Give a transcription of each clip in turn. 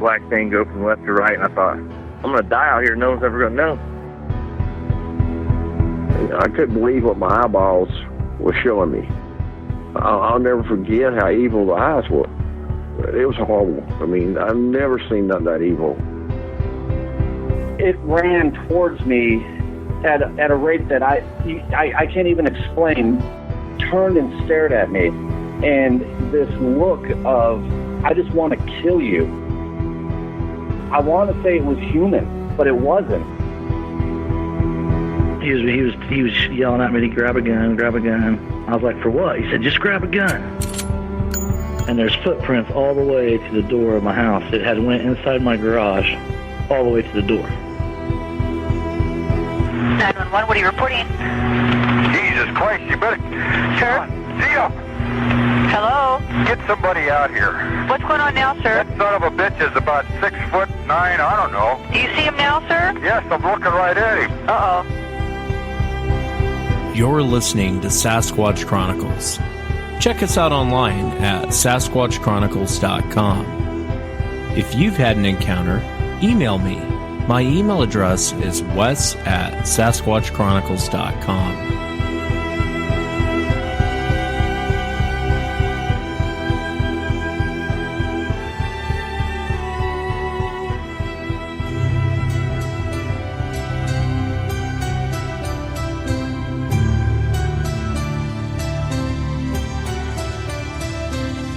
black thing go from left to right, and I thought, I'm going to die out here. No one's ever going to know. I couldn't believe what my eyeballs were showing me. I'll never forget how evil the eyes were. It was horrible. I mean, I've never seen nothing that evil. It ran towards me at a rate that I can't even explain. Turned and stared at me, and this look of, I just want to kill you. I want to say it was human, but it wasn't. He was yelling at me to grab a gun, grab a gun. I was like, for what? He said, just grab a gun. And there's footprints all the way to the door of my house. It had went inside my garage, all the way to the door. 911, what are you reporting? Jesus Christ, you better... Sir? See ya! Hello? Get somebody out here. What's going on now, sir? That son of a bitch is about 6'9", I don't know. Do you see him now, sir? Yes, I'm looking right at him. Uh-oh. You're listening to Sasquatch Chronicles. Check us out online at sasquatchchronicles.com. If you've had an encounter, email me. My email address is wes@sasquatchchronicles.com.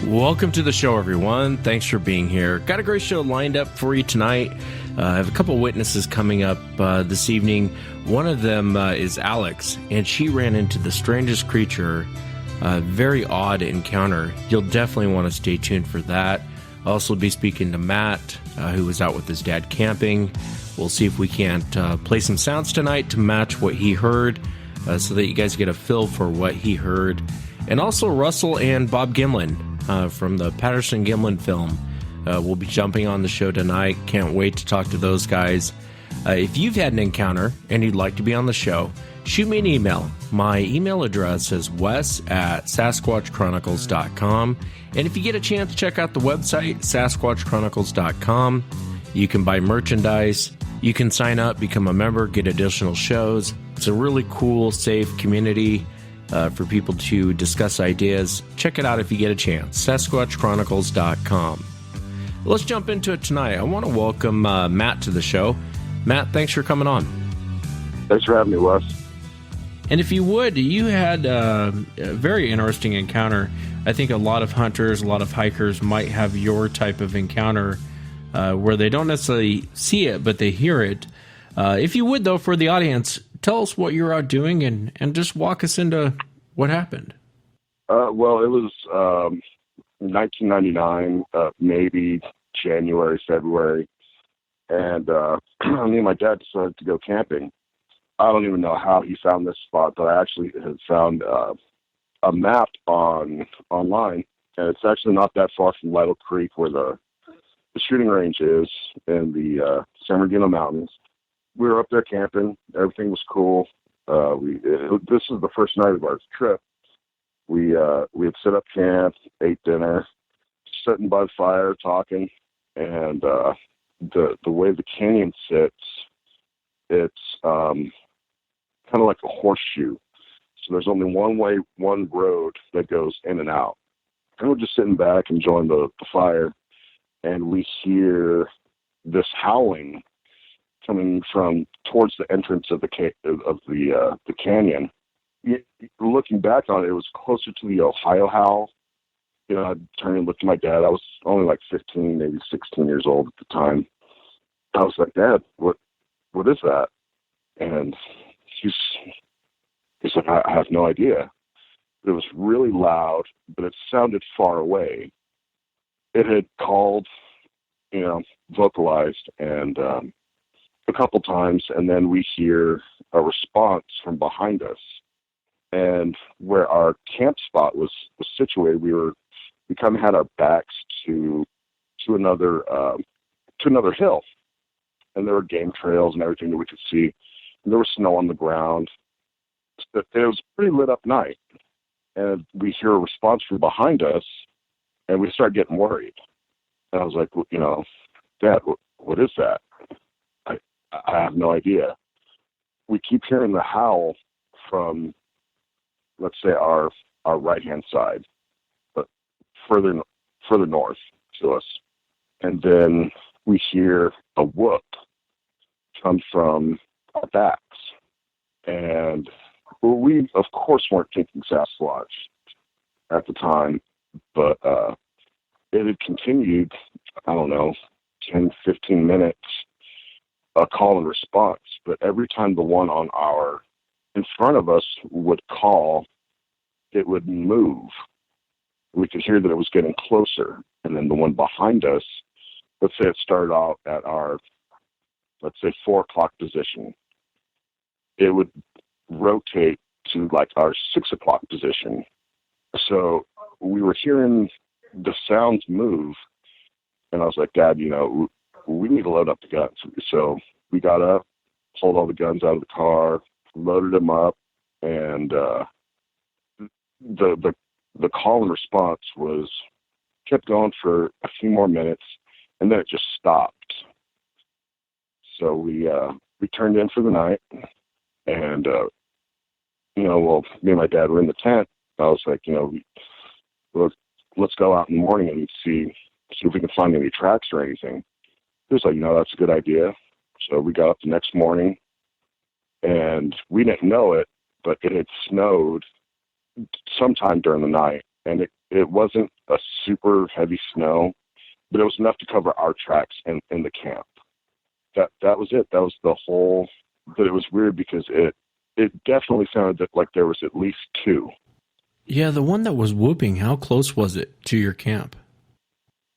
Welcome to the show, everyone. Thanks for being here. Got a great show lined up for you tonight. I have a couple witnesses coming up this evening. One of them is Alex, and she ran into the strangest creature. Very odd encounter. You'll definitely want to stay tuned for that. I'll also be speaking to Matt, who was out with his dad camping. We'll see if we can't play some sounds tonight to match what he heard, so that you guys get a feel for what he heard. And also Russell and Bob Gimlin from the Patterson-Gimlin film will be jumping on the show tonight. Can't wait to talk to those guys. If you've had an encounter and you'd like to be on the show, shoot me an email. My email address is wes@sasquatchchronicles.com. And if you get a chance, check out the website, sasquatchchronicles.com. You can buy merchandise. You can sign up, become a member, get additional shows. It's a really cool, safe community for people to discuss ideas. Check it out if you get a chance. SasquatchChronicles.com. Let's jump into it tonight. I want to welcome Matt to the show. Matt, thanks for coming on. Thanks for having me, Wes. And if you would, you had a very interesting encounter. I think a lot of hunters, a lot of hikers might have your type of encounter where they don't necessarily see it, but they hear it. If you would, though, for the audience, tell us what you're out doing and just walk us into what happened. Well, it was 1999, maybe January, February, and me and my dad decided to go camping. I don't even know how he found this spot, but I actually had found a map online, and it's actually not that far from Lytle Creek, where the shooting range is in the San Bernardino mountains. We were up there camping. Everything was cool. This was the first night of our trip. We had set up camp, ate dinner, sitting by the fire, talking, and the way the canyon sits, it's kind of like a horseshoe. So there's only one road that goes in and out. And we're just sitting back enjoying the fire, and we hear this howling coming from towards the entrance of the canyon. Looking back on it, it was closer to the Ohio howl. You know, I turned and looked at my dad. I was only like 15, maybe 16 years old at the time. I was like, Dad, what is that? And he's like, I have no idea. It was really loud, but it sounded far away. It had called, vocalized, and a couple times, and then we hear a response from behind us. And where our camp spot was situated, we kind of had our backs to another hill, and there were game trails and everything that we could see. And there was snow on the ground. It was a pretty lit up night, and we hear a response from behind us, and we start getting worried. And I was like, Dad, what is that? I have no idea. We keep hearing the howl from, let's say, our right-hand side, but further north to us. And then we hear a whoop come from our backs. And we, of course, weren't thinking Sasquatch at the time, but it had continued, I don't know, 10, 15 minutes, a call and response. But every time the one in front of us would call, it would move. We could hear that it was getting closer. And then the one behind us, let's say it started out at our, let's say, 4 o'clock position. It would rotate to like our 6 o'clock position. So we were hearing the sounds move. And I was like, Dad, we need to load up the guns. So we got up, pulled all the guns out of the car, loaded them up, and the call and response kept going for a few more minutes, and then it just stopped. So we turned in for the night, and me and my dad were in the tent. I was like, let's go out in the morning and see if we can find any tracks or anything. He was like, that's a good idea. So we got up the next morning, and we didn't know it, but it had snowed sometime during the night, and it wasn't a super heavy snow, but it was enough to cover our tracks in the camp. That was it. That was the whole. But it was weird because it definitely sounded like there was at least 2. Yeah, the one that was whooping, how close was it to your camp?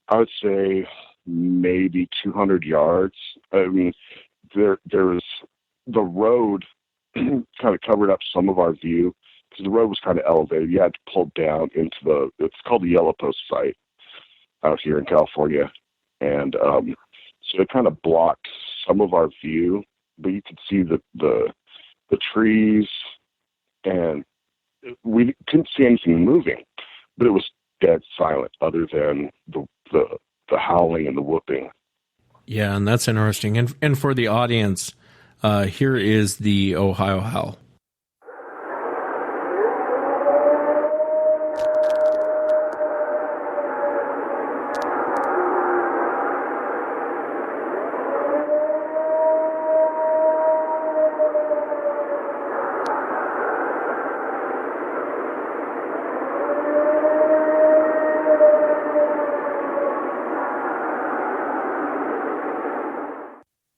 I would say maybe 200 yards. I mean, there was the road kind of covered up some of our view because the road was kind of elevated. You had to pull down into it's called the Yellow Post site out here in California. And so it kind of blocked some of our view, but you could see the trees, and we couldn't see anything moving, but it was dead silent other than the howling and the whooping. Yeah, and that's interesting. And for the audience, here is the Ohio howl.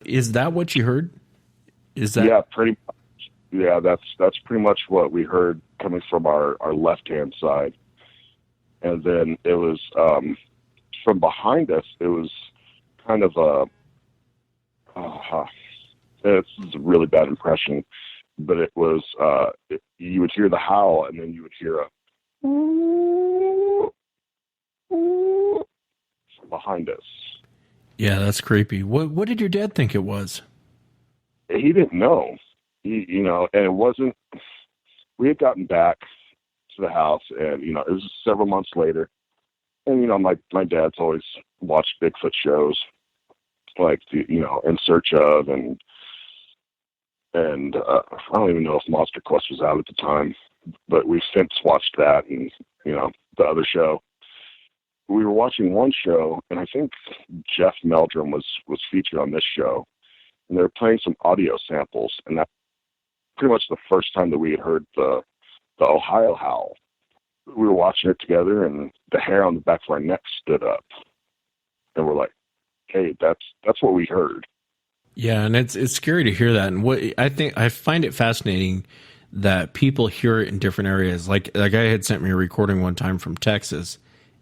Is that what you heard? Is that? Yeah, pretty much. Yeah, that's pretty much what we heard coming from our left-hand side. And then it was from behind us, it was kind of it's a really bad impression, but it was, you would hear the howl, and then you would hear a from behind us. Yeah, that's creepy. What did your dad think it was? He didn't know. And it wasn't. We had gotten back to the house, and it was several months later. And my dad's always watched Bigfoot shows, like In Search of, and I don't even know if Monster Quest was out at the time, but we've since watched that and the other show. We were watching one show, and I think Jeff Meldrum was featured on this show, and they were playing some audio samples, and that's pretty much the first time that we had heard the Ohio howl. We were watching it together, and the hair on the back of our neck stood up, and we're like, "Hey, that's what we heard." Yeah, and it's scary to hear that, and I find it fascinating that people hear it in different areas. Like a guy had sent me a recording one time from Texas.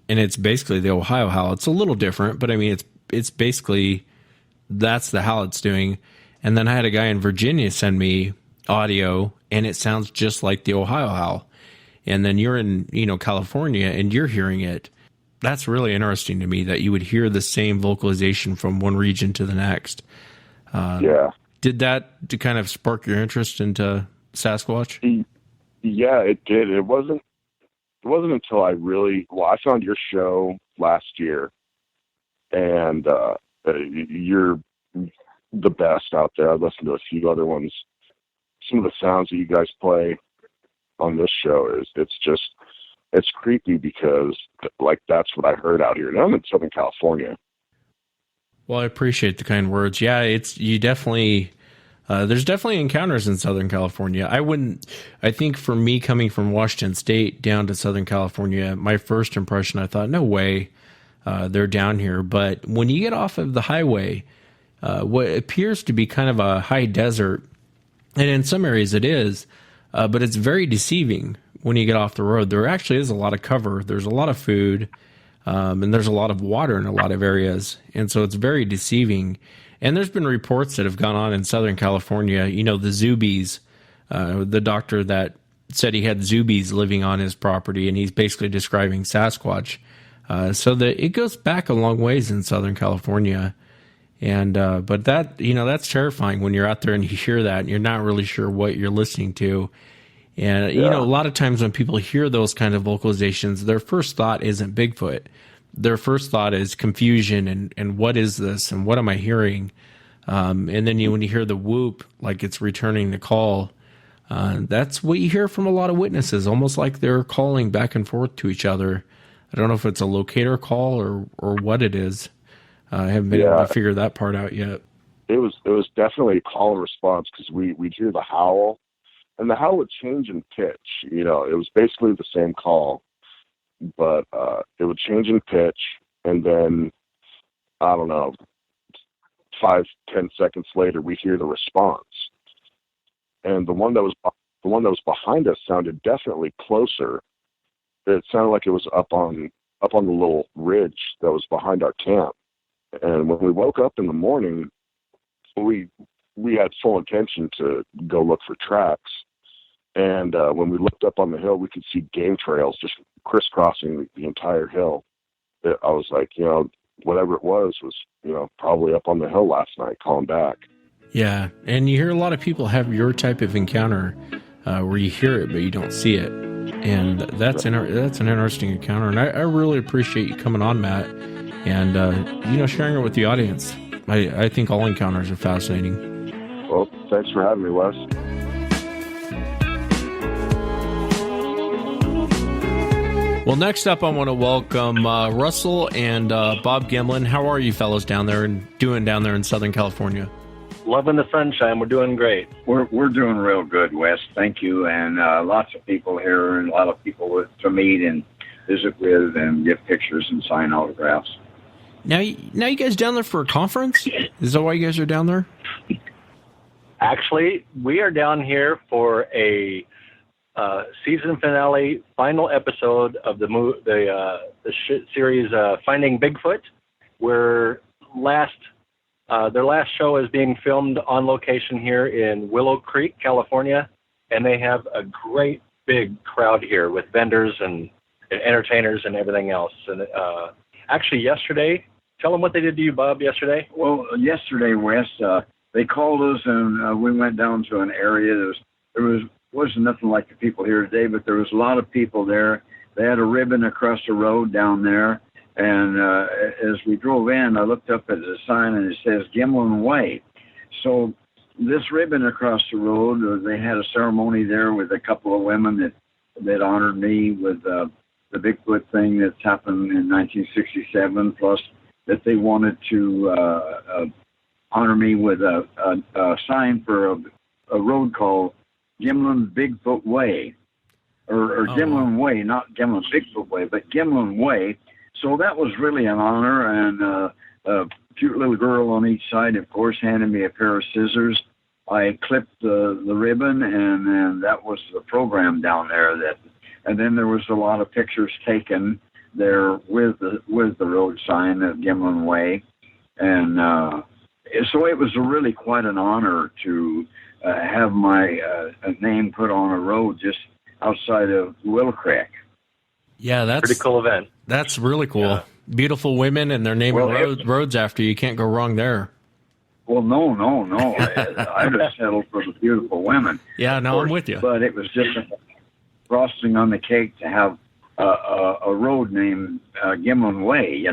And it's basically the Ohio howl. It's a little different, but I mean, it's basically, that's the howl it's doing. And then I had a guy in Virginia send me audio, and it sounds just like the Ohio howl. And then you're in, California, and you're hearing it. That's really interesting to me that you would hear the same vocalization from one region to the next. Yeah. Did that to kind of spark your interest into Sasquatch? Yeah, it did. It wasn't until I found your show last year, and You're the best out there. I've listened to a few other ones. Some of the sounds that you guys play on this show it's creepy because like that's what I heard out here. And I'm in Southern California. Well, I appreciate the kind words. Yeah, there's definitely encounters in Southern California. I think for me coming from Washington State down to Southern California, my first impression, I thought, no way they're down here. But when you get off of the highway, what appears to be kind of a high desert, and in some areas it is, but it's very deceiving when you get off the road. There actually is a lot of cover. There's a lot of food. And there's a lot of water in a lot of areas. And so it's very deceiving. And there's been reports that have gone on in Southern California, the zoobies, the doctor that said he had zoobies living on his property, and he's basically describing Sasquatch. So that it goes back a long ways in Southern California. And, but that, that's terrifying when you're out there and you hear that and you're not really sure what you're listening to. And, a lot of times when people hear those kind of vocalizations, their first thought isn't Bigfoot. Their first thought is confusion and what is this and what am I hearing? And then when you hear the whoop, like it's returning the call, that's what you hear from a lot of witnesses, almost like they're calling back and forth to each other. I don't know if it's a locator call or what it is. I haven't been able to figure that part out yet. It was definitely a call and response because we'd hear the howl. And the howl would change in pitch. It was basically the same call, but it would change in pitch, and then, I don't know, 5-10 seconds later, we hear the response. And the one that was behind us sounded definitely closer. It sounded like it was up on the little ridge that was behind our camp. And when we woke up in the morning, we had full intention to go look for tracks. And when we looked up on the hill, we could see game trails just crisscrossing the entire hill. I was like, whatever it was, probably up on the hill last night calling back. Yeah, and you hear a lot of people have your type of encounter where you hear it, but you don't see it. And that's an interesting encounter. And I really appreciate you coming on, Matt, and, sharing it with the audience. I think all encounters are fascinating. Well, thanks for having me, Wes. Well, next up, I want to welcome Russell and Bob Gimlin. How are you fellows down there in Southern California? Loving the sunshine. We're doing great. We're doing real good, Wes. Thank you. And lots of people here and a lot of people to meet and visit with and get pictures and sign autographs. Now you guys down there for a conference? Is that why you guys are down there? Actually, we are down here for a season finale, final episode of the series Finding Bigfoot, where their last show is being filmed on location here in Lytle Creek, California, and they have a great big crowd here with vendors and entertainers and everything else. And actually, yesterday, tell them what they did to you, Bob. Yesterday. Well, yesterday, Wes, they called us and we went down to an area. There wasn't nothing like the people here today, but there was a lot of people there. They had a ribbon across the road down there, and as we drove in, I looked up at the sign, and it says Gimlin Way. So this ribbon across the road, they had a ceremony there with a couple of women that honored me with the Bigfoot thing that's happened in 1967, plus that they wanted to honor me with a sign for a road called Gimlin Bigfoot Way, or Gimlin Way, not Gimlin Bigfoot Way, but Gimlin Way. So that was really an honor, and a cute little girl on each side, of course, handed me a pair of scissors. I clipped the ribbon, and that was the program down there. And then there was a lot of pictures taken there with the road sign of Gimlin Way, and so it was really quite an honor to have my name put on a road just outside of Lytle Creek. Yeah, that's pretty cool event. That's really cool. Yeah. Beautiful women, and they're naming roads after you. Can't go wrong there. Well, no. I just settled for the beautiful women. Yeah, no, I'm with you. But it was just a frosting on the cake to have a road named Gimlin Way,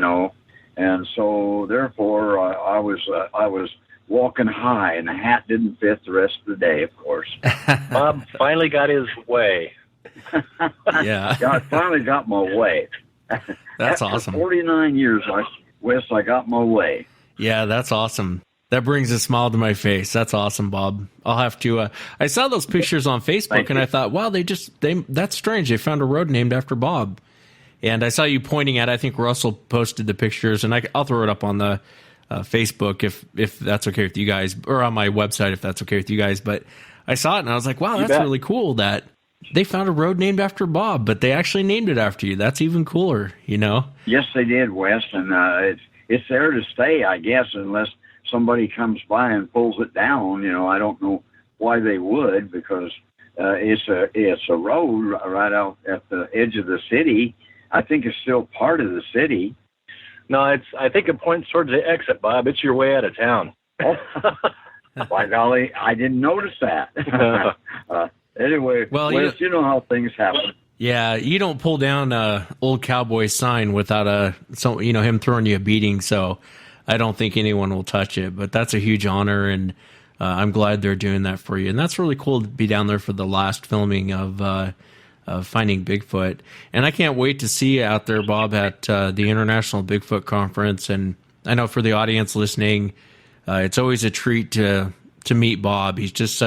And so, therefore, I was walking high, and the hat didn't fit the rest of the day, of course. Bob finally got his way. Yeah. I finally got my way. That's After awesome. 49 years, Wes, I got my way. Yeah, that's awesome. That brings a smile to my face. That's awesome, Bob. I'll have to. I saw those pictures on Facebook, and I thought, wow, that's strange. They found a road named after Bob. And I saw you pointing at. I think Russell posted the pictures, and I'll throw it up on the Facebook if that's okay with you guys, or on my website if that's okay with you guys. But I saw it, and I was like, wow, that's really cool that they found a road named after Bob, but they actually named it after you. That's even cooler, you know? Yes, they did, Wes, and it's there to stay, I guess, unless somebody comes by and pulls it down. You know, I don't know why they would, because it's a road right out at the edge of the city. I think it's still part of the city. No, I think it points towards the exit, Bob. It's your way out of town. By golly, I didn't notice that. Anyway, well, Wes, you know how things happen. Yeah, you don't pull down a old cowboy sign without him throwing you a beating. So I don't think anyone will touch it. But that's a huge honor, and I'm glad they're doing that for you. And that's really cool to be down there for the last filming of Finding Bigfoot. And I can't wait to see you out there, Bob, at the International Bigfoot Conference. And I know for the audience listening, it's always a treat to meet Bob. He's just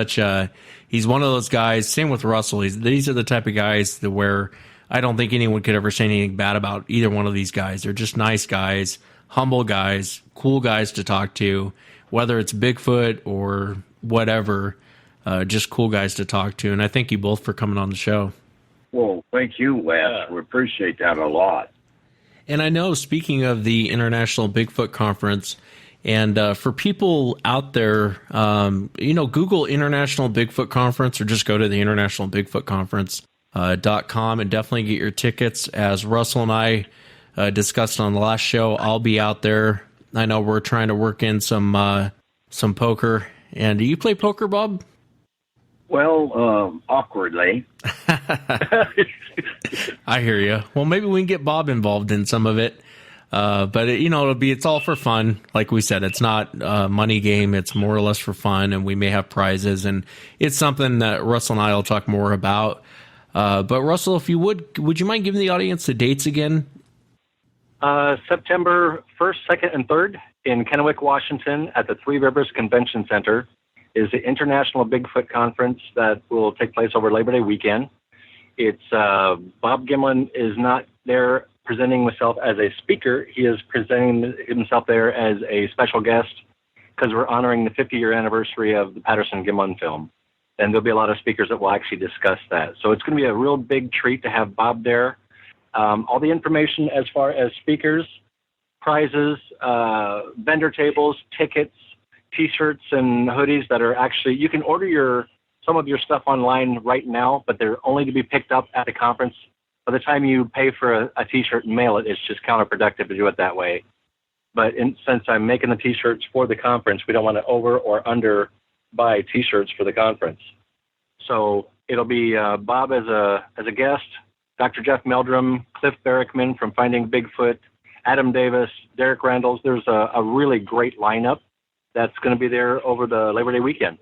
he's one of those guys. Same with Russell. These are the type of guys that where I don't think anyone could ever say anything bad about either one of these guys. They're just nice guys, humble guys, cool guys to talk to, whether it's Bigfoot or whatever, just cool guys to talk to. And I thank you both for coming on the show. Well, thank you, Wes. We appreciate that a lot. And I know, speaking of the International Bigfoot Conference, and for people out there, Google International Bigfoot Conference or just go to the International Bigfoot Conference.com and definitely get your tickets. As Russell and I discussed on the last show, I'll be out there. I know we're trying to work in some poker. And do you play poker, Bob? Well, awkwardly. I hear you. Well, maybe we can get Bob involved in some of it. But it's all for fun. Like we said, it's not a money game. It's more or less for fun, and we may have prizes, and it's something that Russell and I will talk more about. But Russell, if you would you mind giving the audience the dates again? September 1st, 2nd, and 3rd in Kennewick, Washington at the Three Rivers Convention Center is the International Bigfoot Conference that will take place over Labor Day weekend. It's Bob Gimlin is not there presenting himself as a speaker. He is presenting himself there as a special guest because we're honoring the 50-year anniversary of the Patterson-Gimlin film. And there'll be a lot of speakers that will actually discuss that. So it's going to be a real big treat to have Bob there. All the information as far as speakers, prizes, vendor tables, tickets, T-shirts, and hoodies that are actually, you can order some of your stuff online right now, but they're only to be picked up at the conference. By the time you pay for a T-shirt and mail it, it's just counterproductive to do it that way. But since I'm making the T-shirts for the conference, we don't want to over or under buy T-shirts for the conference. So it'll be Bob as a guest, Dr. Jeff Meldrum, Cliff Barrickman from Finding Bigfoot, Adam Davis, Derek Randalls. There's a really great lineup that's going to be there over the Labor Day weekend.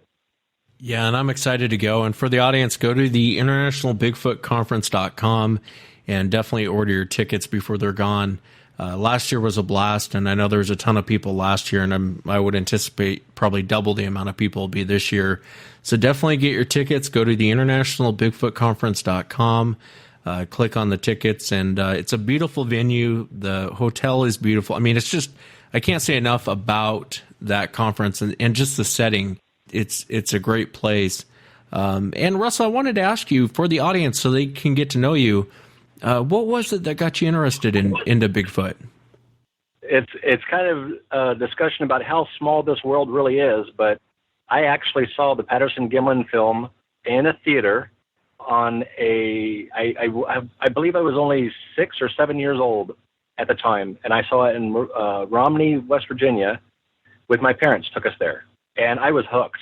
Yeah, and I'm excited to go. And for the audience, go to the internationalbigfootconference.com and definitely order your tickets before they're gone. Last year was a blast, and I know there was a ton of people last year, and I would anticipate probably double the amount of people will be this year. So definitely get your tickets. Go to the internationalbigfootconference.com. Click on the tickets, and it's a beautiful venue. The hotel is beautiful. I mean, it's just, I can't say enough about that conference and just the setting. It's a great place. And Russell, I wanted to ask you, for the audience so they can get to know you, what was it that got you interested into Bigfoot? It's kind of a discussion about how small this world really is, but I actually saw the Patterson-Gimlin film in a theater on I believe I was only 6 or 7 years old at the time, and I saw it in Romney, West Virginia, with my parents, took us there. And I was hooked.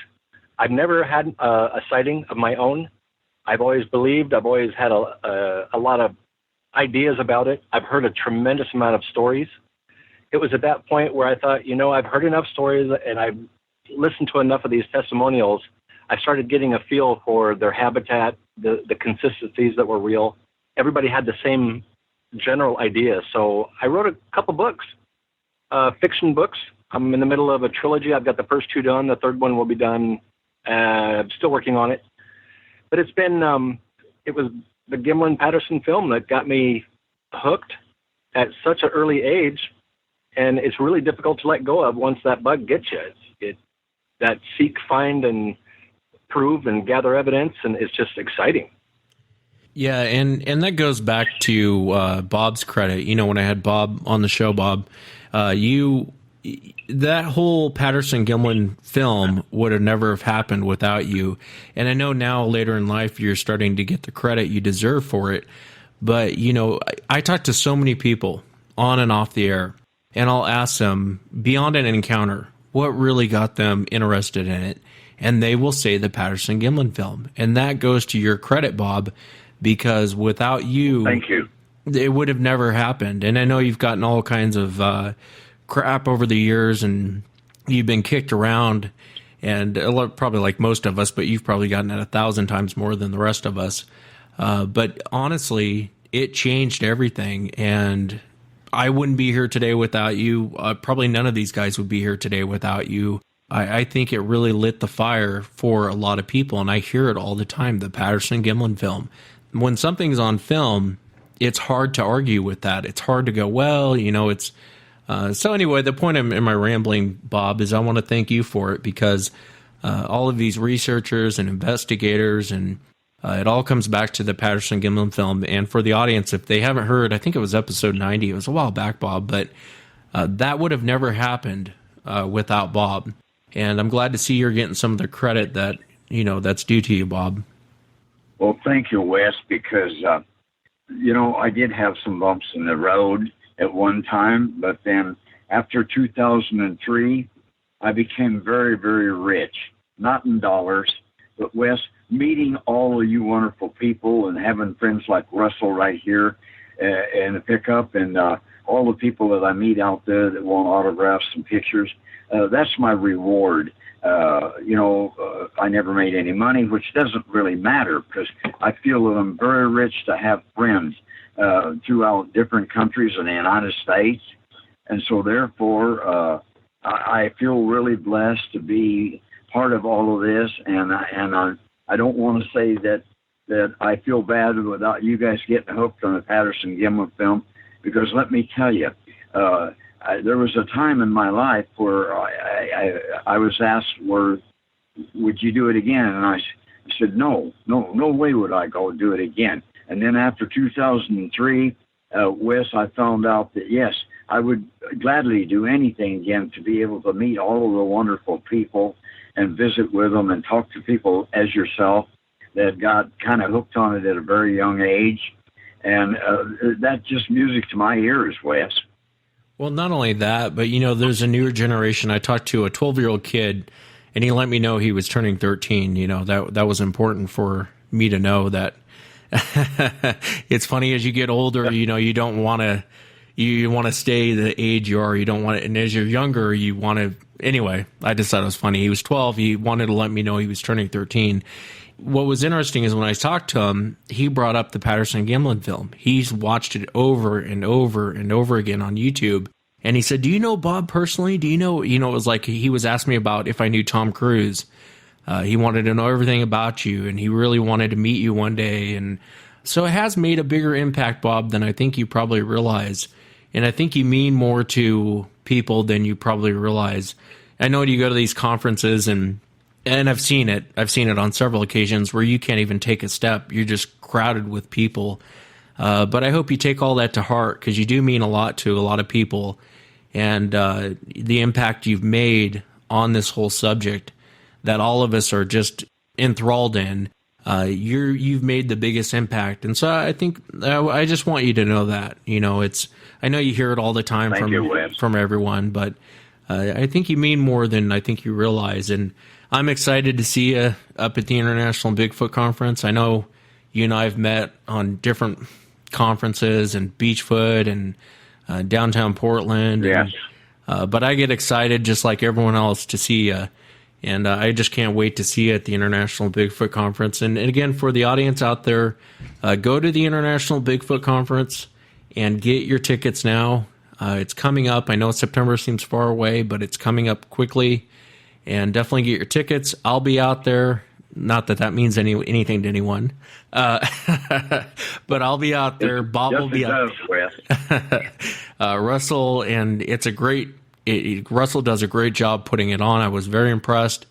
I've never had a sighting of my own. I've always believed. I've always had a lot of ideas about it. I've heard a tremendous amount of stories. it was at that point where I thought, I've heard enough stories and I've listened to enough of these testimonials. I started getting a feel for their habitat, the consistencies that were real. Everybody had the same general idea. So I wrote a couple books, fiction books. I'm in the middle of a trilogy. I've got the first 2 done. The third one will be done. I'm still working on it. But it's been, it was the Gimlin-Patterson film that got me hooked at such an early age. And it's really difficult to let go of once that bug gets you. That seek, find, and prove and gather evidence, and it's just exciting. Yeah, and that goes back to Bob's credit. When I had Bob on the show, Bob, that whole Patterson-Gimlin film would have never have happened without you. And I know now later in life you're starting to get the credit you deserve for it. But, I talk to so many people on and off the air, and I'll ask them, beyond an encounter, what really got them interested in it? And they will say the Patterson-Gimlin film. And that goes to your credit, Bob, because without you, thank you, it would have never happened. And I know you've gotten all kinds of crap over the years, and you've been kicked around, and probably like most of us, but you've probably gotten it 1,000 times more than the rest of us. But honestly, it changed everything, and I wouldn't be here today without you. Probably none of these guys would be here today without you. I think it really lit the fire for a lot of people, and I hear it all the time, the Patterson-Gimlin film. When something's on film, it's hard to argue with that. It's hard to go, well, it's... So anyway, the point in my rambling, Bob, is I want to thank you for it, because all of these researchers and investigators, and it all comes back to the Patterson-Gimlin film. And for the audience, if they haven't heard, I think it was episode 90. It was a while back, Bob, but that would have never happened without Bob. And I'm glad to see you're getting some of the credit that, that's due to you, Bob. Well, thank you, Wes, because, I did have some bumps in the road at one time, but then after 2003, I became very, very rich, not in dollars, but Wes, meeting all of you wonderful people and having friends like Russell right here in the pickup, and all the people that I meet out there that want autographs and pictures, that's my reward. I never made any money, which doesn't really matter, because I feel that I'm very rich to have friends throughout different countries in the United States. And so therefore, I feel really blessed to be part of all of this. And I don't want to say that I feel bad without you guys getting hooked on the Patterson-Gimlin film, because let me tell you, there was a time in my life where I was asked, would you do it again? And I said, no way would I go do it again. And then after 2003, Wes, I found out that, yes, I would gladly do anything again to be able to meet all of the wonderful people and visit with them and talk to people as yourself that got kind of hooked on it at a very young age. And that's just music to my ears, Wes. Well, not only that, but, there's a newer generation. I talked to a 12-year-old kid, and he let me know he was turning 13. That was important for me to know that. It's funny, as you get older, you don't want to, you want to stay the age you are. You don't want to, and as you're younger, you want to, anyway, I just thought it was funny. He was 12. He wanted to let me know he was turning 13. What was interesting is when I talked to him, he brought up the Patterson-Gimlin film. He's watched it over and over and over again on YouTube. And he said, do you know Bob personally? Do you know, it was like he was asking me about if I knew Tom Cruise. He wanted to know everything about you, and he really wanted to meet you one day. And so it has made a bigger impact, Bob, than I think you probably realize. And I think you mean more to people than you probably realize. I know you go to these conferences, and I've seen it. I've seen it on several occasions where you can't even take a step. You're just crowded with people. But I hope you take all that to heart, because you do mean a lot to a lot of people. And the impact you've made on this whole subject that all of us are just enthralled in, you've made the biggest impact. And so I think I just want you to know that. I know you hear it all the time from everyone, but I think you mean more than I think you realize. And I'm excited to see you up at the International Bigfoot Conference. I know you and I have met on different conferences and Beachfoot, and downtown Portland. Yes. But I get excited just like everyone else to see you. And I just can't wait to see you at the International Bigfoot Conference. And again, for the audience out there, go to the International Bigfoot Conference and get your tickets now. It's coming up. I know September seems far away, but it's coming up quickly. And definitely get your tickets. I'll be out there. Not that means anything to anyone. But I'll be out there. Bob will be out there. Russell, and it's a great... Russell does a great job putting it on. I was very impressed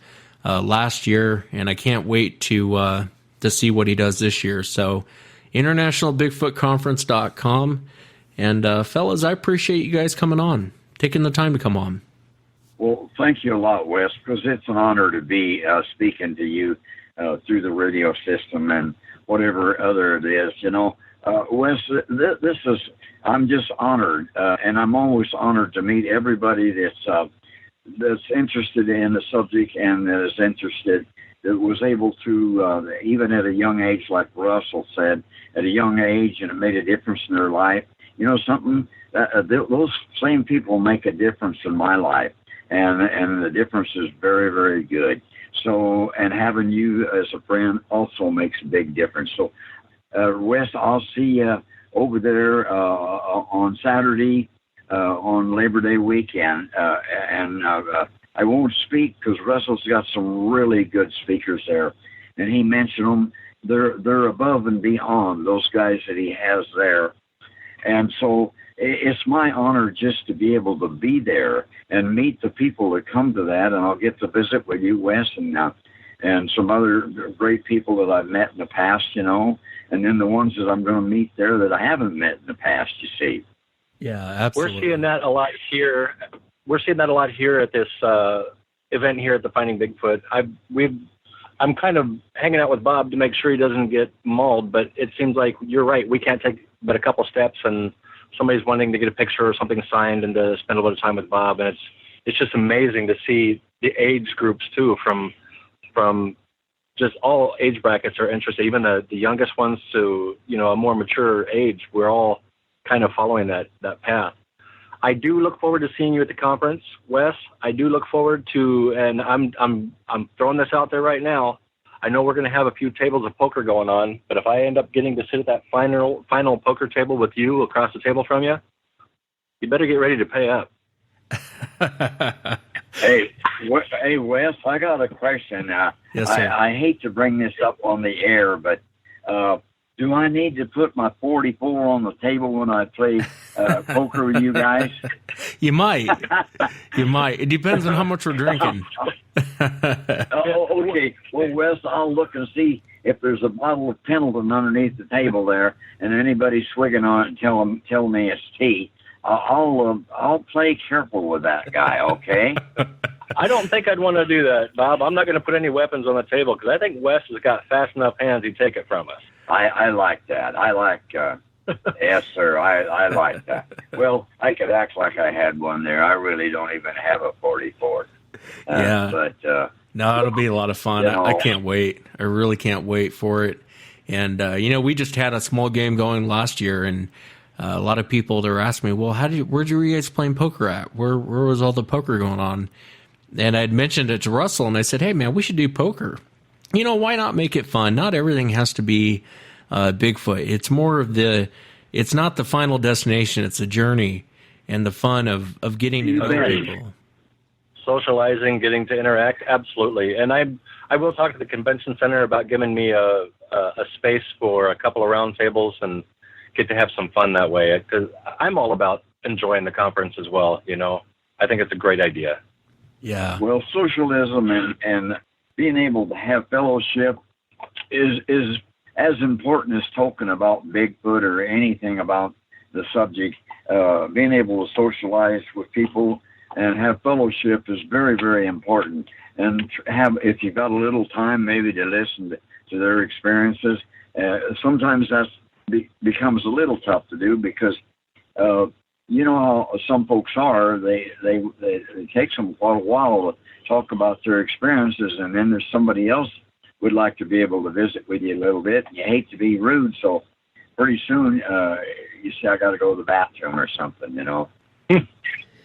last year, and I can't wait to see what he does this year. So, internationalbigfootconference.com. And, fellas, I appreciate you guys coming on, taking the time to come on. Well, thank you a lot, Wes, because it's an honor to be speaking to you through the radio system and whatever other it is. You know, Wes, this is... I'm just honored, and I'm always honored to meet everybody that's interested in the subject and that is interested, that was able to, even at a young age, like Russell said, at a young age, and it made a difference in their life. You know something? Those same people make a difference in my life, and the difference is very, very good. So, and having you as a friend also makes a big difference. So, Wes, I'll see you over there on Saturday on Labor Day weekend. And I won't speak because Russell's got some really good speakers there. And he mentioned them. They're above and beyond those guys that he has there. And so it's my honor just to be able to be there and meet the people that come to that. And I'll get to visit with you, Wes, and some other great people that I've met in the past, you know, and then the ones that I'm going to meet there that I haven't met in the past, you see. Yeah, absolutely. We're seeing that a lot here. We're seeing that a lot here at this event here at the Finding Bigfoot. I'm kind of hanging out with Bob to make sure he doesn't get mauled, but it seems like you're right. We can't take but a couple steps, and somebody's wanting to get a picture or something signed and to spend a little time with Bob, and it's just amazing to see the age groups too, from just all age brackets are interested, even the youngest ones to, you know, a more mature age. We're all kind of following that path. I do look forward to seeing you at the conference, Wes. I do look forward to, and I'm throwing this out there right now. I know we're going to have a few tables of poker going on, but if I end up getting to sit at that final poker table with you across the table from you, you better get ready to pay up. Hey, Wes, I got a question. Yes, sir. I hate to bring this up on the air, but do I need to put my 44 on the table when I play poker with you guys? You might. It depends on how much we're drinking. Okay. Well, Wes, I'll look and see if there's a bottle of Pendleton underneath the table there, and anybody's swigging on it and tell me it's tea. I'll play careful with that guy, okay? I don't think I'd want to do that, Bob. I'm not going to put any weapons on the table because I think Wes has got fast enough hands he'd take it from us. I like that. I like, yes, sir, I like that. Well, I could act like I had one there. I really don't even have a 44. Yeah. But, no, it'll be a lot of fun. You know, I can't wait. I really can't wait for it. And, you know, we just had a small game going last year, and a lot of people, they're asking me, well, where'd you guys playing poker at? Where was all the poker going on? And I'd mentioned it to Russell, and I said, hey, man, we should do poker. You know, why not make it fun? Not everything has to be Bigfoot. It's more of it's not the final destination. It's the journey and the fun of getting to know people. Socializing, getting to interact, absolutely. And I will talk to the convention center about giving me a space for a couple of round tables and get to have some fun that way, because I'm all about enjoying the conference as well. You know, I think it's a great idea. Yeah. Well, socialism and being able to have fellowship is as important as talking about Bigfoot or anything about the subject. Being able to socialize with people and have fellowship is very, very important. And if you've got a little time, maybe to listen to their experiences. Sometimes that becomes a little tough to do because, you know how some folks are. It takes them quite a while to talk about their experiences, and then there's somebody else would like to be able to visit with you a little bit. You hate to be rude, so pretty soon, you say, I got to go to the bathroom or something, you know.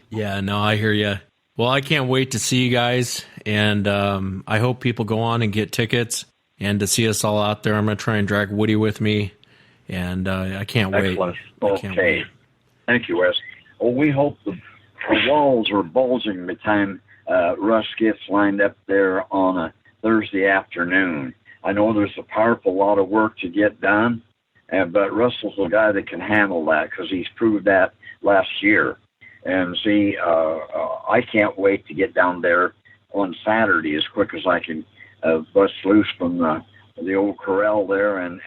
Yeah, no, I hear you. Well, I can't wait to see you guys, and I hope people go on and get tickets and to see us all out there. I'm going to try and drag Woody with me, and I can't wait. Excellent. I can't wait. Thank you, Wes. Well, we hope the walls are bulging by the time Russ gets lined up there on a Thursday afternoon. I know there's a powerful lot of work to get done, but Russell's the guy that can handle that because he's proved that last year. And see, I can't wait to get down there on Saturday as quick as I can bust loose from the old corral there and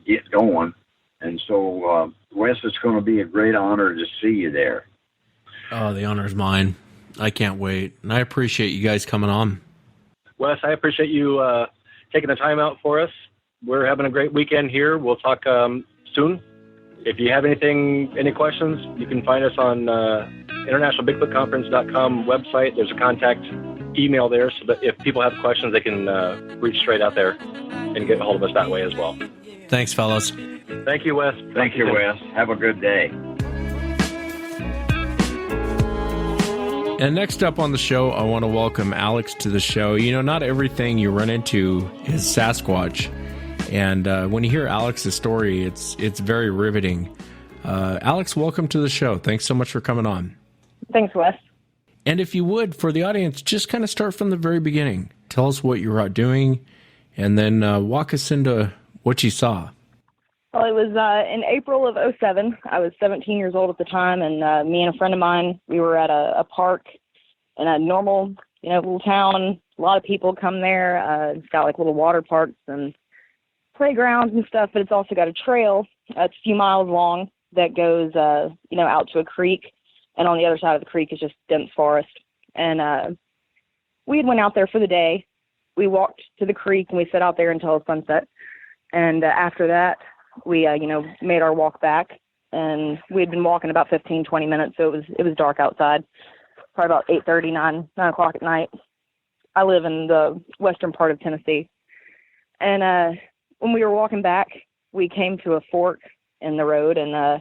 get going. And so, Wes, it's going to be a great honor to see you there. Oh, the honor's mine. I can't wait. And I appreciate you guys coming on. Wes, I appreciate you taking the time out for us. We're having a great weekend here. We'll talk soon. If you have any questions, you can find us on internationalbigfootconference.com website. There's a contact email there so that if people have questions, they can reach straight out there and get a hold of us that way as well. Thanks, fellas. Thank you, Wes. Thank you, Wes. Have a good day. And next up on the show, I want to welcome Alex to the show. You know, not everything you run into is Sasquatch. And when you hear Alex's story, it's very riveting. Alex, welcome to the show. Thanks so much for coming on. Thanks, Wes. And if you would, for the audience, just kind of start from the very beginning. Tell us what you were out doing, and then walk us into what you saw. Well, it was in April of 2007. I was 17 years old at the time, and me and a friend of mine, we were at a park in a normal, little town. A lot of people come there. It's got like little water parks and playgrounds and stuff, but it's also got a trail. It's a few miles long that goes, out to a creek, and on the other side of the creek is just dense forest. And we had went out there for the day. We walked to the creek and we sat out there until sunset. And after that, we, made our walk back, and we had been walking about 15, 20 minutes, so it was dark outside, probably about 8:30, 9 o'clock at night. I live in the western part of Tennessee. And when we were walking back, we came to a fork in the road, and I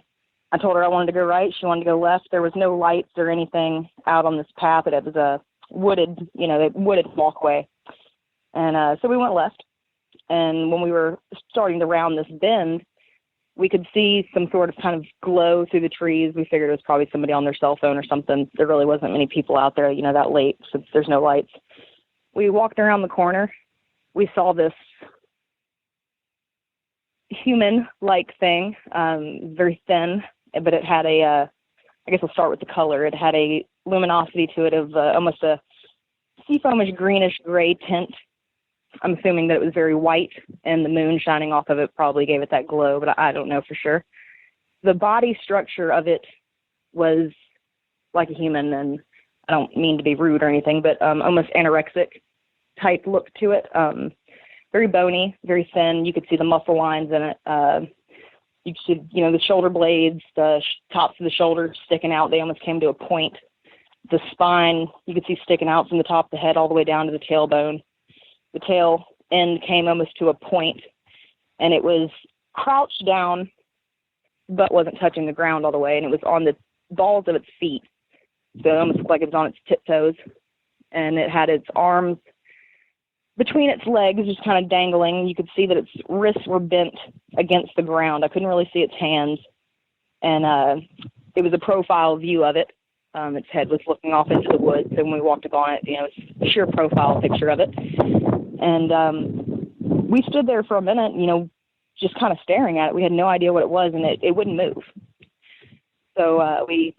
told her I wanted to go right. She wanted to go left. There was no lights or anything out on this path. It was a wooded walkway. And so we went left. And when we were starting to round this bend, we could see some sort of kind of glow through the trees. We figured it was probably somebody on their cell phone or something. There really wasn't many people out there, that late, since there's no lights. We walked around the corner. We saw this human-like thing, very thin, but it had I guess we'll start with the color. It had a luminosity to it of almost a seafoamish greenish gray tint. I'm assuming that it was very white, and the moon shining off of it probably gave it that glow, but I don't know for sure. The body structure of it was like a human, and I don't mean to be rude or anything, but almost anorexic type look to it. Very bony, very thin. You could see the muscle lines in it. You could see, the shoulder blades, the tops of the shoulders sticking out. They almost came to a point. The spine, you could see sticking out from the top of the head all the way down to the tailbone. The tail end came almost to a point, and it was crouched down, but wasn't touching the ground all the way, and it was on the balls of its feet. So it almost looked like it was on its tiptoes, and it had its arms between its legs, just kind of dangling. You could see that its wrists were bent against the ground. I couldn't really see its hands, and it was a profile view of it. Its head was looking off into the woods, and when we walked up on it, it's a sheer profile picture of it. And we stood there for a minute, just kind of staring at it. We had no idea what it was, and it wouldn't move. So we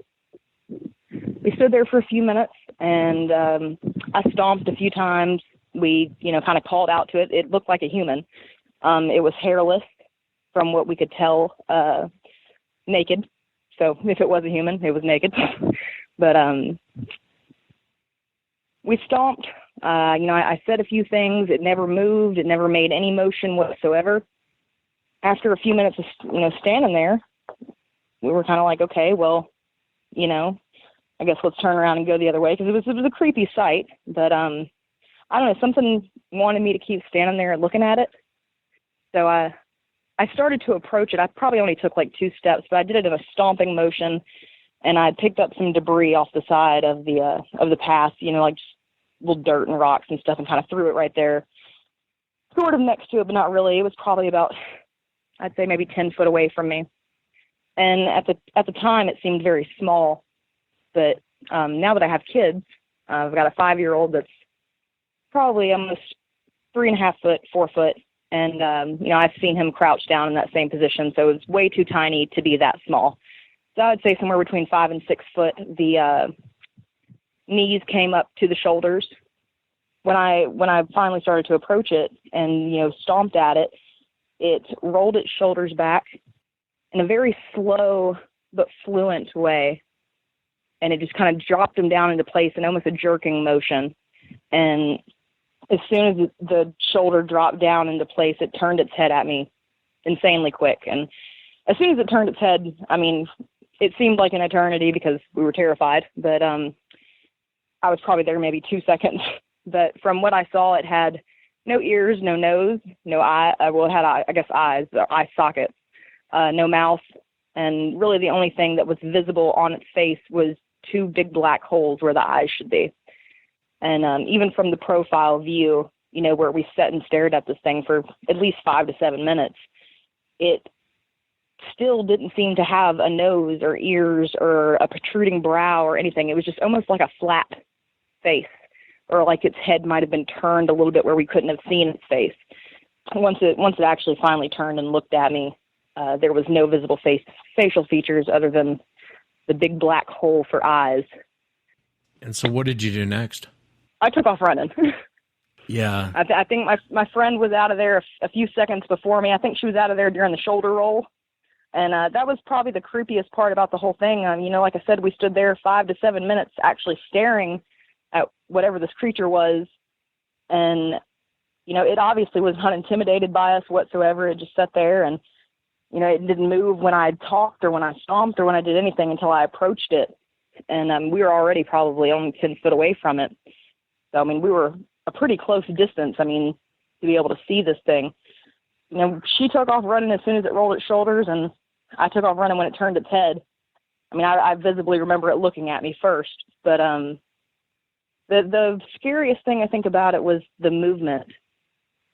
stood there for a few minutes, and I stomped a few times. We, kind of called out to it. It looked like a human. It was hairless from what we could tell, naked. So if it was a human, it was naked. But we stomped. I said a few things. It never moved. It never made any motion whatsoever. After a few minutes of, standing there, we were kind of like, okay, well, I guess let's turn around and go the other way, because it was a creepy sight. But I don't know, something wanted me to keep standing there and looking at it. So I I started to approach it. I probably only took like 2 steps, but I did it in a stomping motion, and I picked up some debris off the side of the path, like just little dirt and rocks and stuff, and kind of threw it right there, sort of next to it, but not really. It was probably about, I'd say maybe 10 foot away from me. And at the time, it seemed very small, but now that I have kids, I've got a 5-year-old that's probably almost 3.5 foot, 4 foot. And, I've seen him crouch down in that same position. So it's way too tiny to be that small. So I would say somewhere between 5 and 6 foot. The knees came up to the shoulders. When I finally started to approach it and, stomped at it, it rolled its shoulders back in a very slow but fluent way. And it just kind of dropped them down into place in almost a jerking motion. And as soon as the shoulder dropped down into place, it turned its head at me insanely quick. And as soon as it turned its head, it seemed like an eternity because we were terrified. But I was probably there maybe 2 seconds. But from what I saw, it had no ears, no nose, no eye. Well, it had, I guess, eyes, or eye sockets, no mouth. And really the only thing that was visible on its face was 2 big black holes where the eyes should be. And even from the profile view, where we sat and stared at this thing for at least 5 to 7 minutes, it still didn't seem to have a nose or ears or a protruding brow or anything. It was just almost like a flat face, or like its head might have been turned a little bit where we couldn't have seen its face. Once it actually finally turned and looked at me, there was no visible facial features other than the big black hole for eyes. And so what did you do next? I took off running. Yeah. I think my friend was out of there a few seconds before me. I think she was out of there during the shoulder roll. And that was probably the creepiest part about the whole thing. Like I said, we stood there 5 to 7 minutes actually staring at whatever this creature was. And, it obviously was not intimidated by us whatsoever. It just sat there and, it didn't move when I talked or when I stomped or when I did anything until I approached it. And we were already probably only 10 foot away from it. So, we were a pretty close distance, to be able to see this thing. She took off running as soon as it rolled its shoulders, and I took off running when it turned its head. I visibly remember it looking at me first. But the scariest thing I think about it was the movement,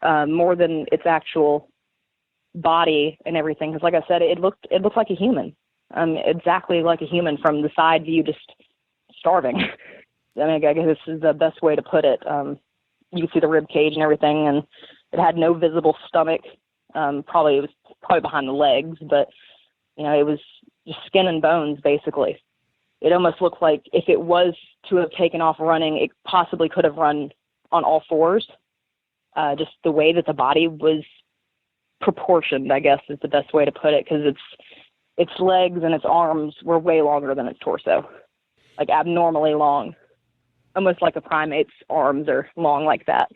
more than its actual body and everything. Because like I said, it looked like a human, exactly like a human from the side view, just starving. I guess this is the best way to put it. You could see the rib cage and everything, and it had no visible stomach. It was probably behind the legs, but it was just skin and bones basically. It almost looked like if it was to have taken off running, it possibly could have run on all fours. Just the way that the body was proportioned, I guess, is the best way to put it, because its legs and its arms were way longer than its torso, like abnormally long. Almost like a primate's arms are long like that.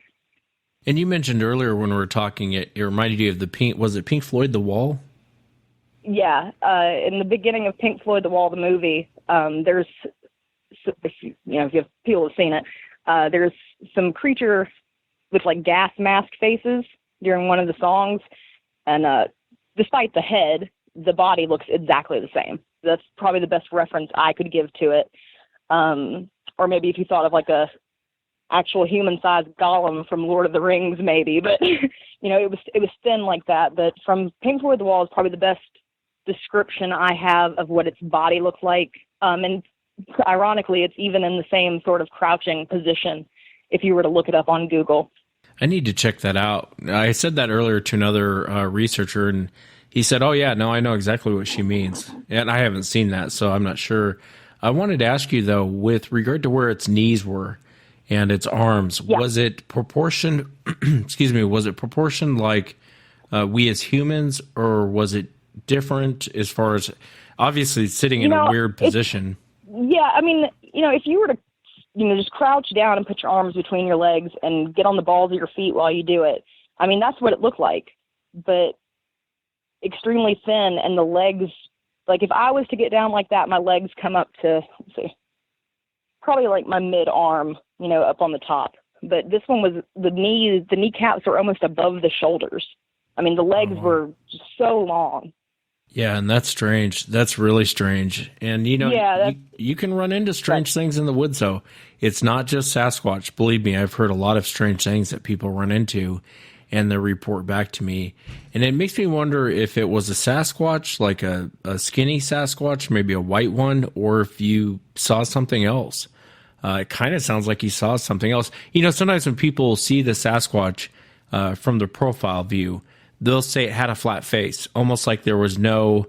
And you mentioned earlier when we were talking, it reminded you of was it Pink Floyd, The Wall? Yeah. In the beginning of Pink Floyd, The Wall, the movie, there's, if people have seen it, there's some creature with like gas mask faces during one of the songs. And despite the head, the body looks exactly the same. That's probably the best reference I could give to it. Or maybe if you thought of like a actual human-sized golem from Lord of the Rings, maybe. But, it was thin like that. But from Pink Floyd, The Wall is probably the best description I have of what its body looked like. And ironically, it's even in the same sort of crouching position if you were to look it up on Google. I need to check that out. I said that earlier to another researcher, and he said, oh, yeah, no, I know exactly what she means. And I haven't seen that, so I'm not sure. I wanted to ask you, though, with regard to where its knees were and its arms, was it proportioned, was it proportioned like we as humans, or was it different as far as, obviously, sitting in a weird position? Yeah, if you were to, just crouch down and put your arms between your legs and get on the balls of your feet while you do it, that's what it looked like, but extremely thin, and the legs, like if I was to get down like that, my legs come up to, probably like my mid-arm, up on the top. But this one was, the kneecaps are almost above the shoulders. I mean, the legs were just so long. Yeah, and that's strange. That's really strange. And, you know, you can run into strange things in the woods, though. It's not just Sasquatch. Believe me, I've heard a lot of strange things that people run into, and they report back to me. And it makes me wonder if it was a Sasquatch, like a skinny Sasquatch, maybe a white one, or if you saw something else. It kind of sounds like you saw something else. You know, sometimes when people see the Sasquatch from the profile view, they'll say it had a flat face, almost like there was no,